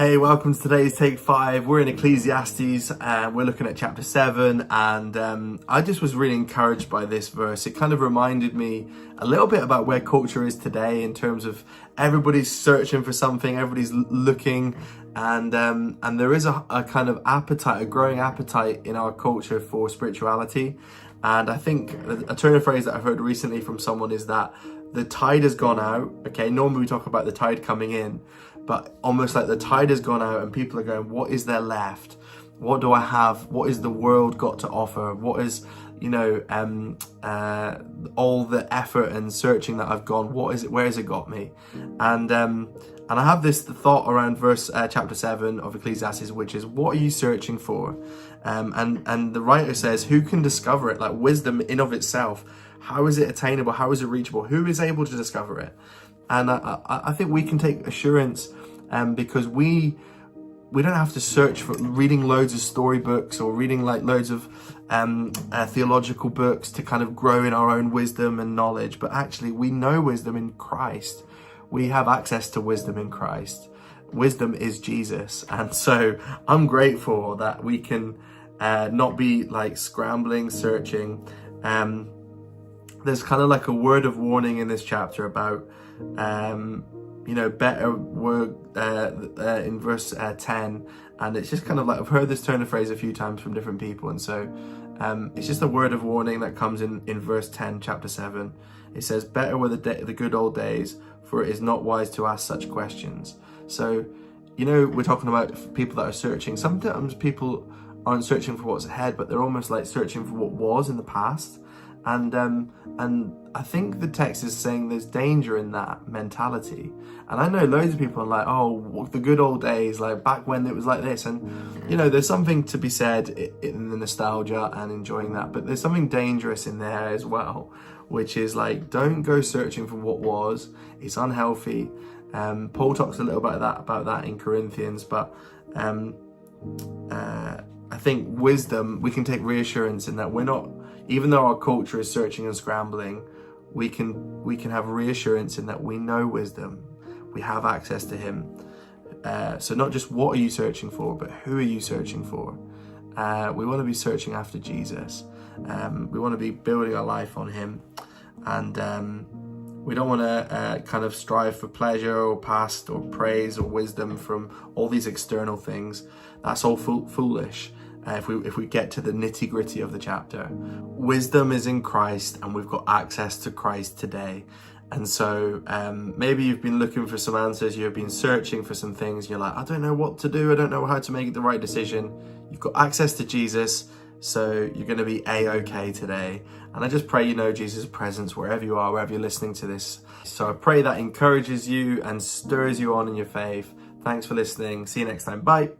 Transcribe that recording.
Hey, welcome to today's Take 5. We're in Ecclesiastes and we're looking at chapter 7, and I just was really encouraged by this verse. It kind of reminded me a little bit about where culture is today in terms of everybody's searching for something, everybody's looking, and there is a kind of appetite, a growing appetite in our culture for spirituality. And I think a turn of phrase that I've heard recently from someone is that the tide has gone out. Okay, normally we talk about the tide coming in, but almost like the tide has gone out and people are going, what is there left? What do I have? What is the world got to offer? What is, all the effort and searching that I've gone, what is it? Where has it got me? And I have the thought around chapter 7 of Ecclesiastes, which is, what are you searching for? And the writer says, who can discover it? Like wisdom in of itself. How is it attainable? How is it reachable? Who is able to discover it? And I think we can take assurance because we don't have to search for reading loads of storybooks or reading like loads of theological books to kind of grow in our own wisdom and knowledge. But actually, we know wisdom in Christ. We have access to wisdom in Christ. Wisdom is Jesus. And so I'm grateful that we can not be like scrambling, searching. There's kind of like a word of warning in this chapter about, better word in verse 10. And it's just kind of like, I've heard this turn of phrase a few times from different people. And so it's just a word of warning that comes in verse 10, chapter 7. It says, better were the good old days, for it is not wise to ask such questions. So, we're talking about people that are searching. Sometimes people aren't searching for what's ahead, but they're almost like searching for what was in the past. And I think the text is saying there's danger in that mentality. And I know loads of people are like, oh, the good old days, like back when it was like this. And, there's something to be said in the nostalgia and enjoying that. But there's something dangerous in there as well, which is like, don't go searching for what was. It's unhealthy. Paul talks a little about that in Corinthians. But I think wisdom, we can take reassurance in that we're not, even though our culture is searching and scrambling, we can have reassurance in that we know wisdom. We have access to him. So not just what are you searching for, but who are you searching for? We want to be searching after Jesus. We want to be building our life on him. And we don't want to kind of strive for pleasure or past or praise or wisdom from all these external things. That's all foolish. If we get to the nitty gritty of the chapter, wisdom is in Christ, and we've got access to Christ today. And so maybe you've been looking for some answers, you've been searching for some things, you're like, I don't know what to do, I don't know how to make the right decision. You've got access to Jesus, so you're going to be A-okay today. And I just pray you know Jesus' presence wherever you are, wherever you're listening to this. So I pray that encourages you and stirs you on in your faith. Thanks for listening. See you next time. Bye.